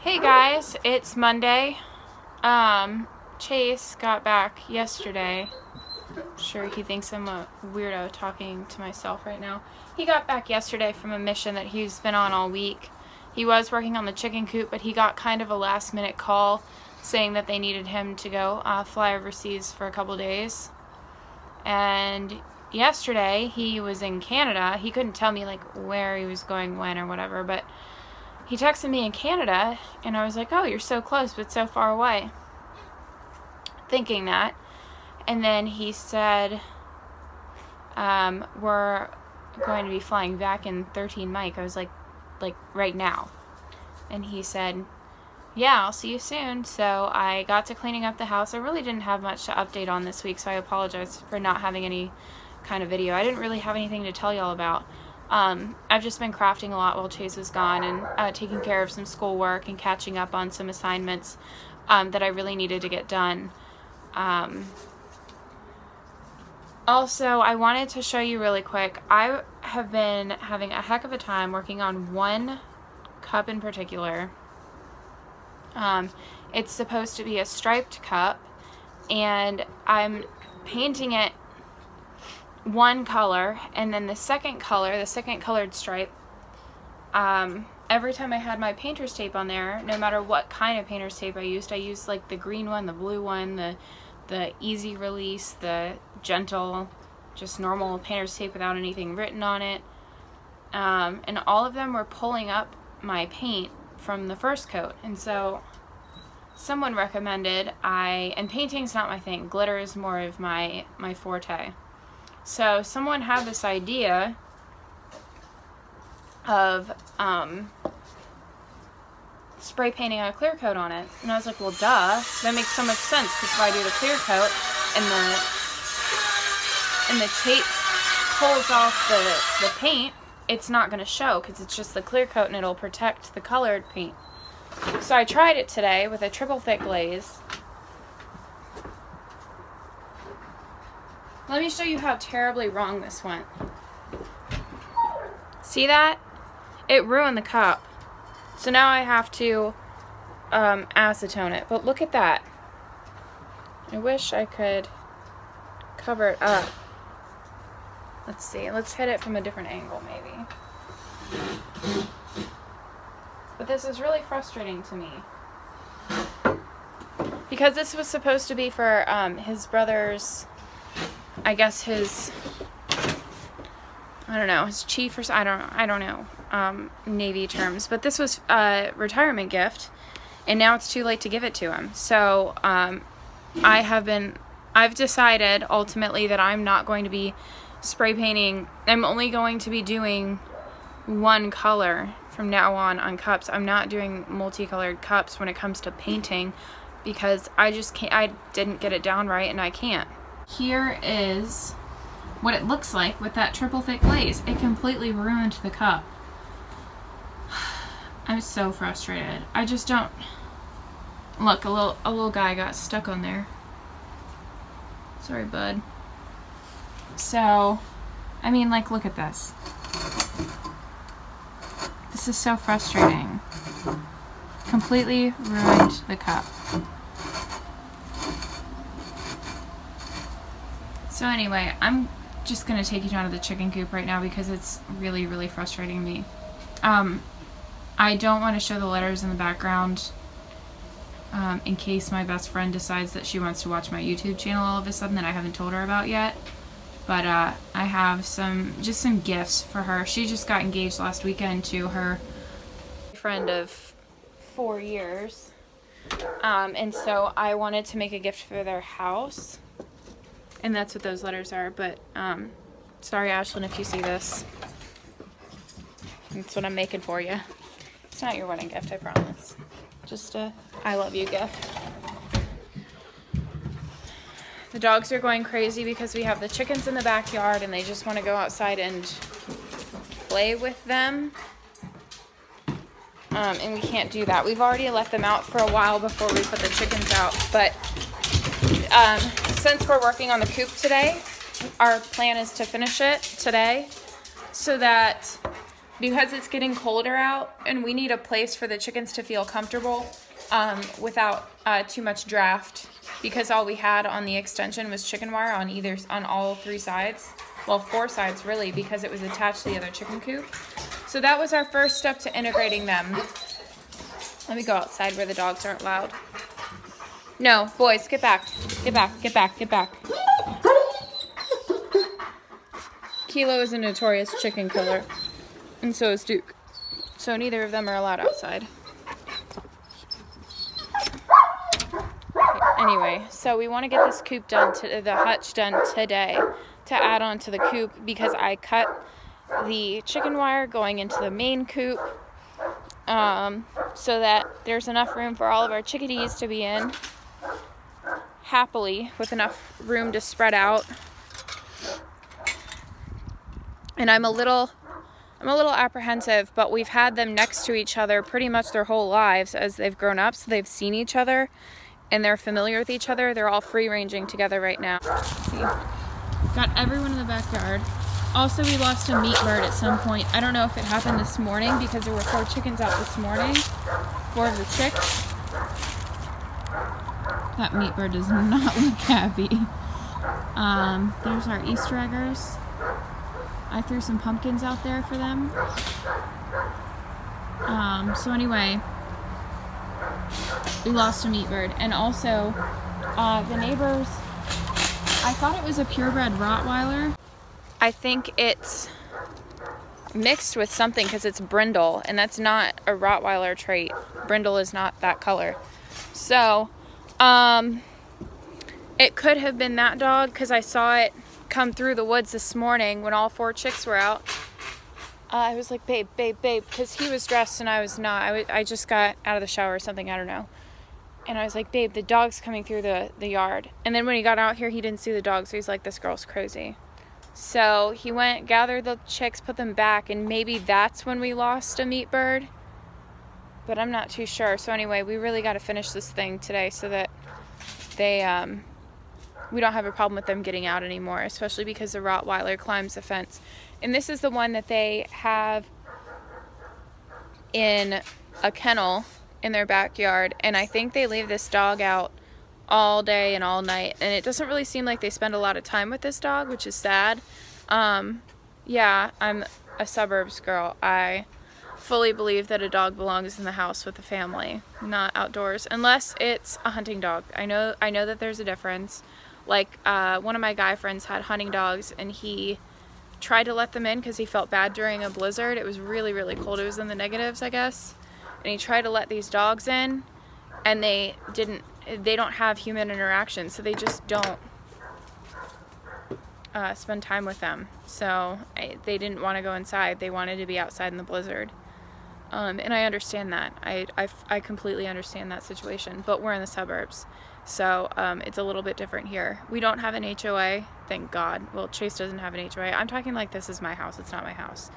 Hey guys, it's Monday. Chase got back yesterday. I'm sure he thinks I'm a weirdo talking to myself right now. He got back yesterday from a mission that he's been on all week. He was working on the chicken coop, but he got kind of a last minute call saying that they needed him to go fly overseas for a couple days. And yesterday he was in Canada. He couldn't tell me like where he was going, when, or whatever, but he texted me in Canada, and I was like, oh, you're so close, but so far away. Thinking that. And then he said, we're going to be flying back in 13 Mike. I was like right now. And he said, yeah, I'll see you soon. So I got to cleaning up the house. I really didn't have much to update on this week, so I apologize for not having any kind of video. I didn't really have anything to tell y'all about. I've just been crafting a lot while Chase was gone, and taking care of some schoolwork and catching up on some assignments that I really needed to get done. Also, I wanted to show you really quick. I have been having a heck of a time working on one cup in particular. It's supposed to be a striped cup, and I'm painting it one color, and then the second color, the second colored stripe, every time I had my painter's tape on there, no matter what kind of painter's tape I used like the green one, the blue one, the easy release, the gentle, just normal painter's tape without anything written on it, and all of them were pulling up my paint from the first coat. And so someone recommended and painting's not my thing, glitter is more of my forte. So someone had this idea of spray painting a clear coat on it, and I was like, well, duh, that makes so much sense, because if I do the clear coat and the tape pulls off the paint, it's not going to show, because it's just the clear coat and it'll protect the colored paint. So I tried it today with a triple thick glaze. Let me show you how terribly wrong this went. See that? It ruined the cup. So now I have to acetone it. But look at that. I wish I could cover it up. Let's see. Let's hit it from a different angle maybe. But this is really frustrating to me. Because this was supposed to be for his brother's, I guess his, I don't know, his chief or I don't know, Navy terms. But this was a retirement gift, and now it's too late to give it to him. So I've decided ultimately that I'm not going to be spray painting. I'm only going to be doing one color from now on cups. I'm not doing multicolored cups when it comes to painting, because I just can't, I didn't get it down right, and I can't. Here is what it looks like with that triple thick glaze. It completely ruined the cup. I'm so frustrated. I just don't... Look, a little guy got stuck on there. Sorry, bud. So, I mean, like, look at this. This is so frustrating. Completely ruined the cup. So anyway, I'm just going to take you down to the chicken coop right now because it's really, really frustrating me. I don't want to show the letters in the background in case my best friend decides that she wants to watch my YouTube channel all of a sudden that I haven't told her about yet. But I have just some gifts for her. She just got engaged last weekend to her friend of 4 years. And so I wanted to make a gift for their house. And that's what those letters are, but sorry, Ashlyn, if you see this. That's what I'm making for you. It's not your wedding gift, I promise. Just a I love you gift. The dogs are going crazy because we have the chickens in the backyard and they just want to go outside and play with them. And we can't do that. We've already let them out for a while before we put the chickens out, but since we're working on the coop today, our plan is to finish it today so that because it's getting colder out and we need a place for the chickens to feel comfortable without too much draft, because all we had on the extension was chicken wire on all 3 sides. Well, 4 sides really, because it was attached to the other chicken coop. So that was our first step to integrating them. Let me go outside where the dogs aren't loud. No, boys, get back. Get back, get back, get back. Kilo is a notorious chicken killer, and so is Duke. So neither of them are allowed outside. Anyway, so we want to get this coop done, the hutch done today, to add on to the coop, because I cut the chicken wire going into the main coop so that there's enough room for all of our chickadees to be in happily, with enough room to spread out. And I'm a little apprehensive, but we've had them next to each other pretty much their whole lives as they've grown up, so they've seen each other and they're familiar with each other. They're all free-ranging together right now. Let's see. Got everyone in the backyard. Also, we lost a meat bird at some point. I don't know if it happened this morning, because there were 4 chickens out this morning. 4 of the chicks. That meat bird does not look happy. There's our Easter eggers. I threw some pumpkins out there for them. So anyway, we lost a meat bird. And also, the neighbors, I thought it was a purebred Rottweiler. I think it's mixed with something, because it's brindle, and that's not a Rottweiler trait. Brindle is not that color. So, it could have been that dog, because I saw it come through the woods this morning when all 4 chicks were out. I was like, babe, babe, babe, because he was dressed and I was not. I just got out of the shower or something, I don't know. And I was like, babe, the dog's coming through the yard. And then when he got out here, he didn't see the dog, so he's like, this girl's crazy. So he went, gathered the chicks, put them back, and maybe that's when we lost a meat bird. But I'm not too sure. So anyway, we really got to finish this thing today so that they, we don't have a problem with them getting out anymore, especially because the Rottweiler climbs the fence. And this is the one that they have in a kennel in their backyard, and I think they leave this dog out all day and all night, and it doesn't really seem like they spend a lot of time with this dog, which is sad. Yeah, I'm a suburbs girl. I fully believe that a dog belongs in the house with the family, not outdoors, unless it's a hunting dog. I know that there's a difference. Like, one of my guy friends had hunting dogs, and he tried to let them in because he felt bad during a blizzard. It was really, really cold. It was in the negatives, I guess. And he tried to let these dogs in, and they don't have human interaction, so they just don't spend time with them. So they didn't want to go inside. They wanted to be outside in the blizzard. And I understand that. I completely understand that situation, but we're in the suburbs, so it's a little bit different here. We don't have an HOA, thank God. Well, Chase doesn't have an HOA. I'm talking like this is my house. It's not my house.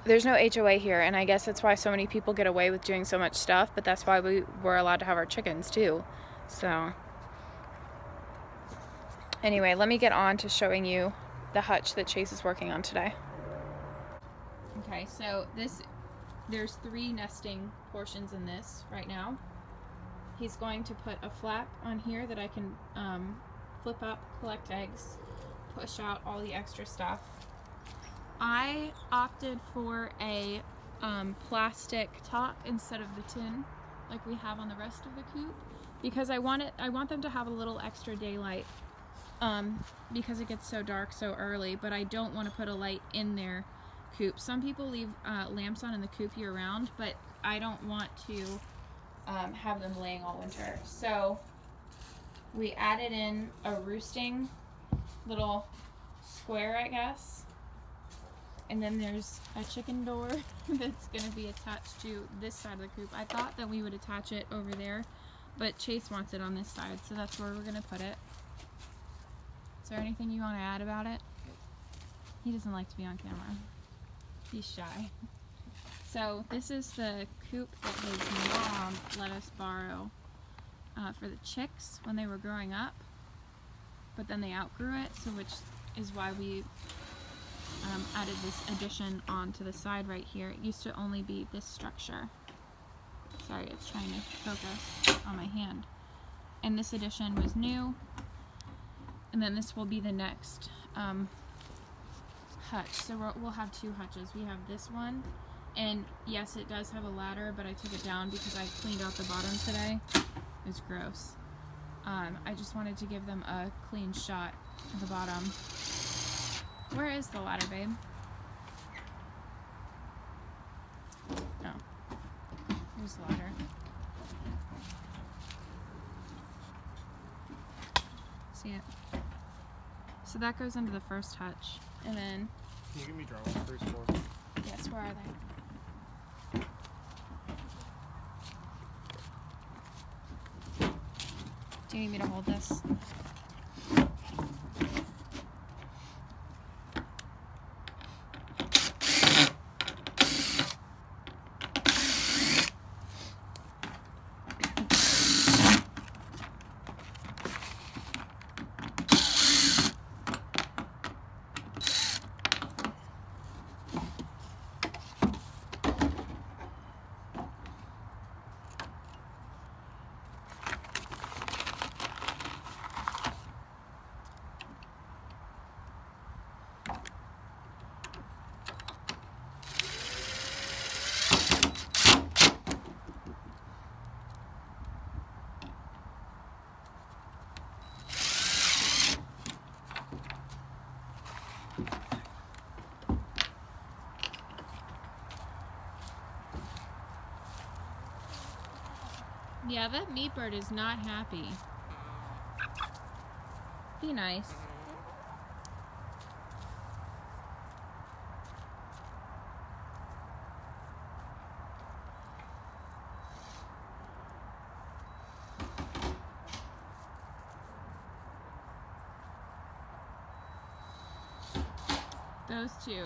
There's no HOA here, and I guess that's why so many people get away with doing so much stuff, but that's why we were allowed to have our chickens too. So anyway, let me get on to showing you the hutch that Chase is working on today. Okay, so there's 3 nesting portions in this right now. He's going to put a flap on here that I can flip up, collect eggs, push out all the extra stuff. I opted for a plastic top instead of the tin like we have on the rest of the coop, because I want them to have a little extra daylight because it gets so dark so early, but I don't want to put a light in their coop. Some people leave lamps on in the coop year round, but I don't want to have them laying all winter. So we added in a roosting little square, I guess. And then there's a chicken door that's going to be attached to this side of the coop. I thought that we would attach it over there, but Chase wants it on this side, so that's where we're going to put it. Is there anything you want to add about it? He doesn't like to be on camera. He's shy. So this is the coop that his mom let us borrow for the chicks when they were growing up, but then they outgrew it, so which is why we added this addition onto the side right here. It used to only be this structure. Sorry, it's trying to focus on my hand. And this addition was new. And then this will be the next hutch. So we'll have two hutches. We have this one, and yes, it does have a ladder, but I took it down because I cleaned out the bottom today. It was gross. I just wanted to give them a clean shot at the bottom. Where is the ladder, babe? Oh, here's the ladder. See it? So that goes into the first hutch, and then... Can you give me drywall first floor? Yes, where are they? Do you need me to hold this? Yeah, that meat bird is not happy. Be nice. Those two,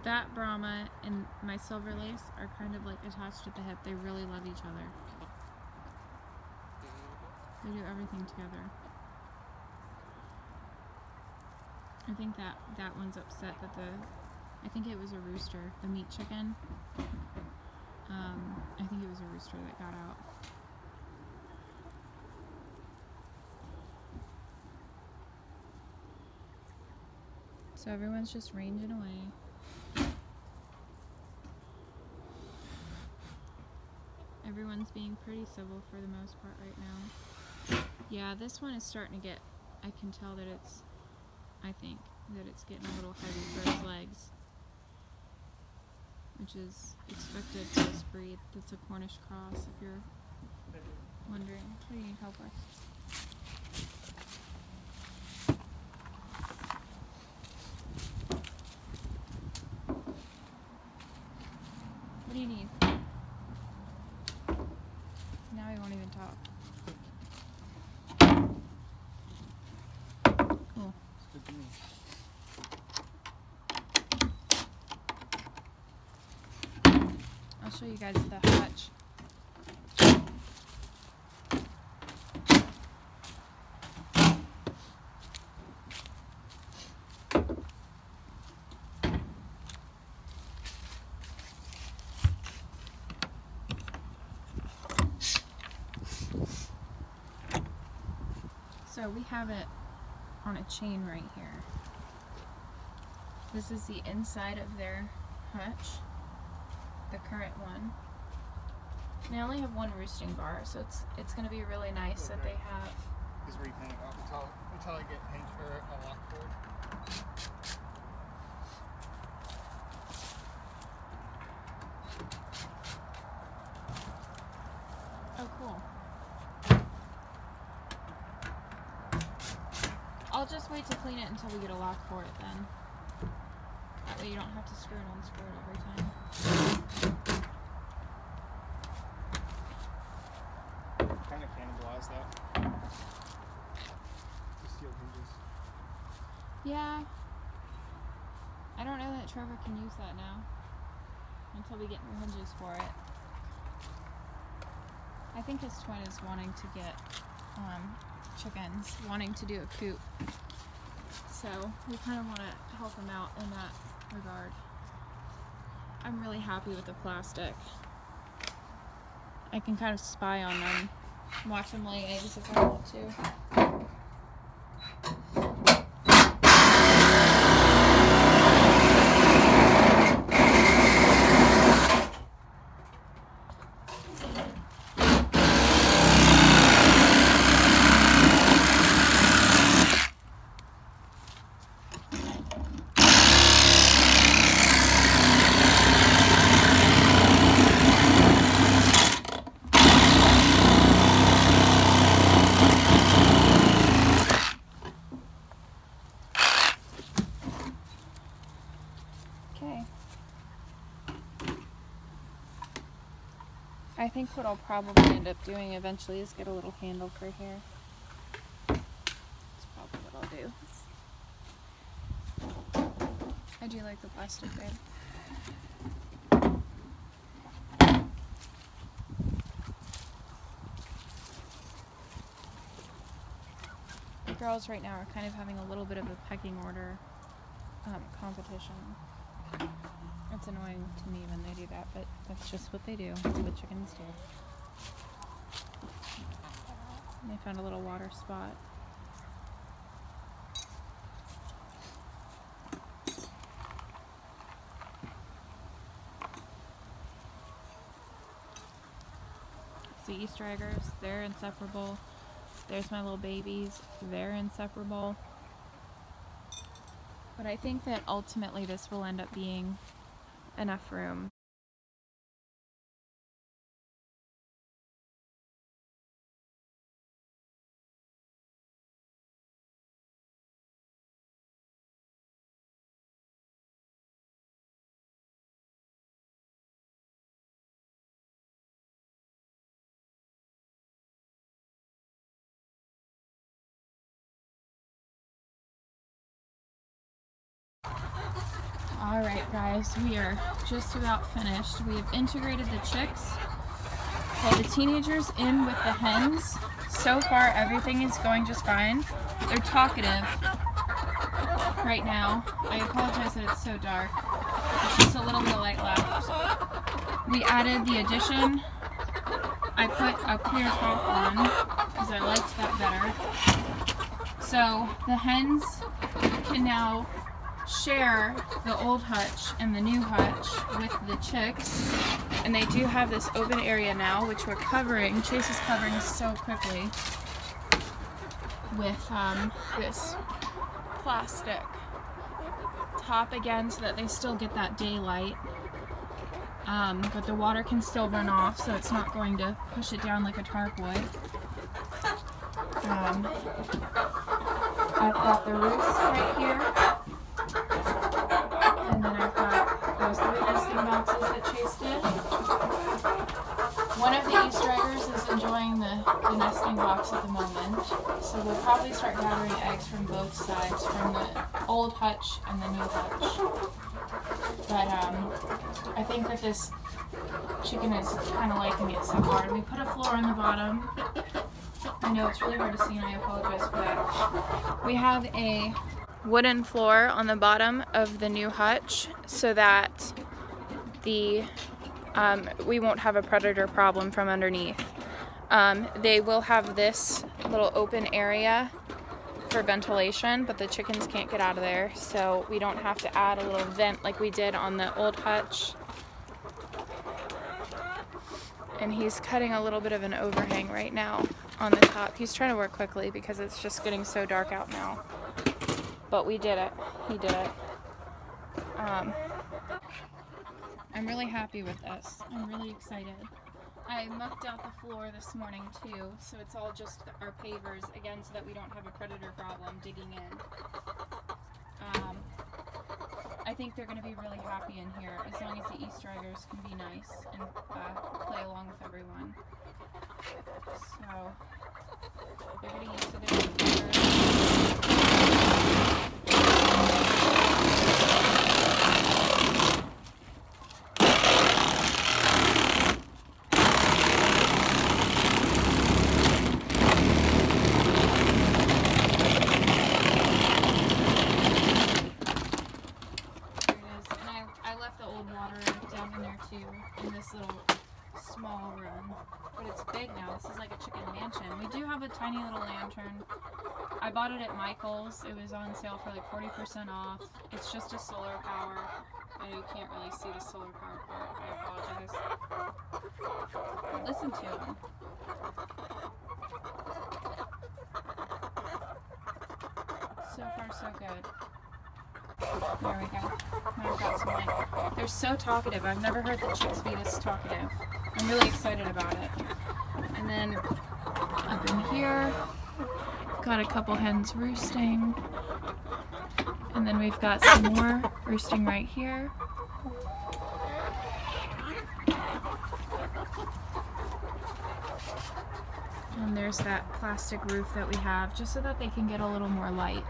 that Brahma and my silver lace are kind of like attached at the hip. They really love each other. They do everything together. I think that one's upset that I think it was a rooster, the meat chicken. I think it was a rooster that got out. So everyone's just ranging away. Everyone's being pretty civil for the most part right now. Yeah, this one is starting to get, I can tell that I think that it's getting a little heavy for its legs, which is expected for this breed. That's a Cornish cross, if you're wondering. What do you need help with? What do you need? Now he won't even talk. Cool. It's good to me. I'll show you guys the hutch. So we have it on a chain right here. This is the inside of their hutch, the current one. And they only have one roosting bar, so it's going to be really nice that they have. Is repainting off until I get paint for a lock board. Oh, cool. I'll just wait to clean it until we get a lock for it then. That way you don't have to screw it on screw it every time. Kind of cannibalize that. The steel hinges. Yeah. I don't know that Trevor can use that now. Until we get new hinges for it. I think his twin is wanting to get chickens, wanting to do a coop. So we kind of want to help them out in that regard. I'm really happy with the plastic. I can kind of spy on them, watch them lay eggs if I want to. Okay. I think what I'll probably end up doing eventually is get a little handle for here. That's probably what I'll do. I do like the plastic bag. The girls right now are kind of having a little bit of a pecking order competition. It's annoying to me when they do that, but that's just what they do. That's what chickens do. And they found a little water spot. The Easter eggers, they're inseparable. There's my little babies, they're inseparable. But I think that ultimately this will end up being enough room. Alright guys, we are just about finished. We have integrated the chicks. While the teenagers in with the hens. So far everything is going just fine. They're talkative right now. I apologize that it's so dark. There's just a little bit of light left. We added the addition. I put a clear top on because I liked that better. So the hens can now share the old hutch and the new hutch with the chicks, and they do have this open area now, which we're covering. Chase is covering so quickly with this plastic top again, so that they still get that daylight, but the water can still run off, so it's not going to push it down like a tarp would. I've got the roost right here. And then I've got those 3 nesting boxes that Chase did. One of the Easter eggers is enjoying the nesting box at the moment, so we'll probably start gathering eggs from both sides, from the old hutch and the new hutch. But I think that this chicken is kind of liking it so far. We put a floor on the bottom. I know it's really hard to see, and I apologize for that. We have a wooden floor on the bottom of the new hutch so that the we won't have a predator problem from underneath. They will have this little open area for ventilation, but the chickens can't get out of there, so we don't have to add a little vent like we did on the old hutch. And he's cutting a little bit of an overhang right now on the top. He's trying to work quickly because it's just getting so dark out now. But we did it. He did it. I'm really happy with this. I'm really excited. I mucked out the floor this morning too, so it's all just our pavers, again, so that we don't have a predator problem digging in. I think they're going to be really happy in here, as long as the Easter eggers can be nice and play along with everyone. So, they're getting used to their pavers. to in this little small room, but it's big now. This is like a chicken mansion. We do have a tiny little lantern. I bought it at Michael's. It was on sale for like 40% off. It's just a solar power. I know you can't really see the solar power part. I apologize. Listen to him. So far, so good. There we go. Now I've got some light. They're so talkative. I've never heard the chicks be this talkative. I'm really excited about it. And then up in here, got a couple hens roosting. And then we've got some more roosting right here. And there's that plastic roof that we have just so that they can get a little more light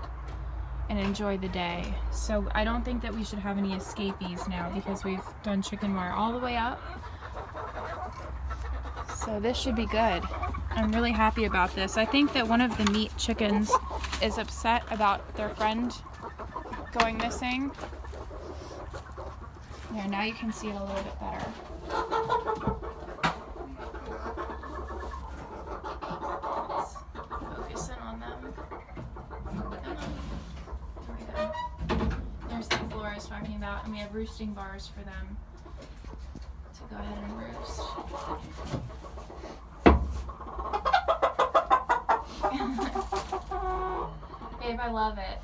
and enjoy the day. So I don't think that we should have any escapees now because we've done chicken wire all the way up. So this should be good. I'm really happy about this. I think that one of the meat chickens is upset about their friend going missing. There, now you can see it a little bit better. Focus in on them. There's the floor I was talking about, and we have roosting bars for them to go ahead and roost. Babe, I love it.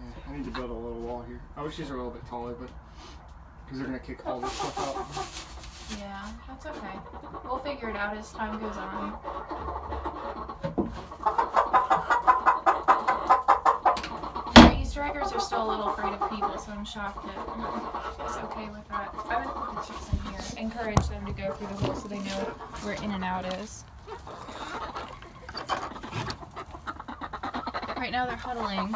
Yeah, I need to build a little wall here. I wish these were a little bit taller, but because they're gonna kick all this stuff out. Yeah, that's okay. We'll figure it out as time goes on. Our Easter eggers are still a little afraid of people, so I'm shocked that it's okay with that. I'm gonna put the chicks in here. Encourage them to go through the hole so they know where in and out is. Right now they're huddling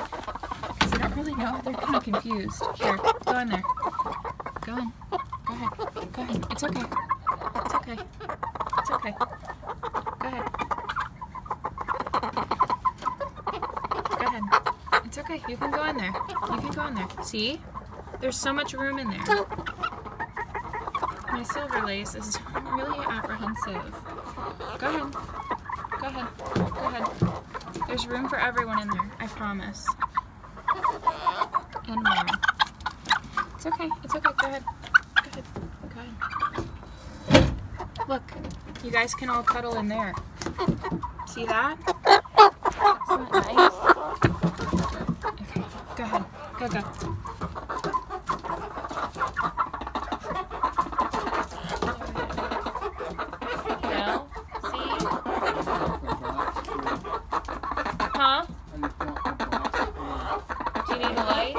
because they don't really know. They're kind of confused. Here, go in there. Go in. Go ahead. Go ahead. It's okay. It's okay. It's okay. Go ahead. Go ahead. It's okay. You can go in there. You can go in there. See? There's so much room in there. My silver lace is really apprehensive. Go ahead. Go ahead. Go ahead. There's room for everyone in there. I promise. And more. It's okay. It's okay. Go ahead. Go ahead. Go ahead. Look. You guys can all cuddle in there. See that? Isn't that nice? Okay. Go ahead. Go, go. No? See? Huh? Do you need a light?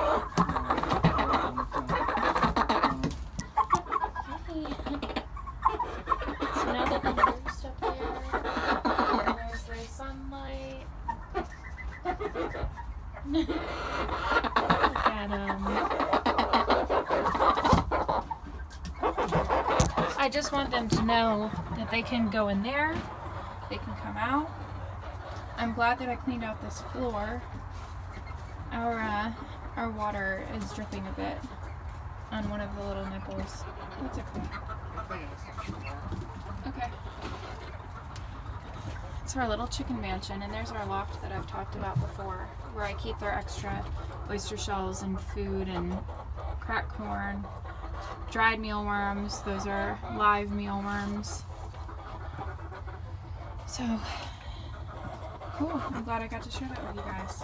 So now that the roost up there, and there's their sunlight. Look at 'em. I just want them to know that they can go in there, they can come out. I'm glad that I cleaned out this floor. Our water is dripping a bit on one of the little nipples. That's okay. Okay. It's our little chicken mansion, and there's our loft that I've talked about before, where I keep their extra oyster shells and food and cracked corn, dried mealworms. Those are live mealworms. So, cool. I'm glad I got to share that with you guys.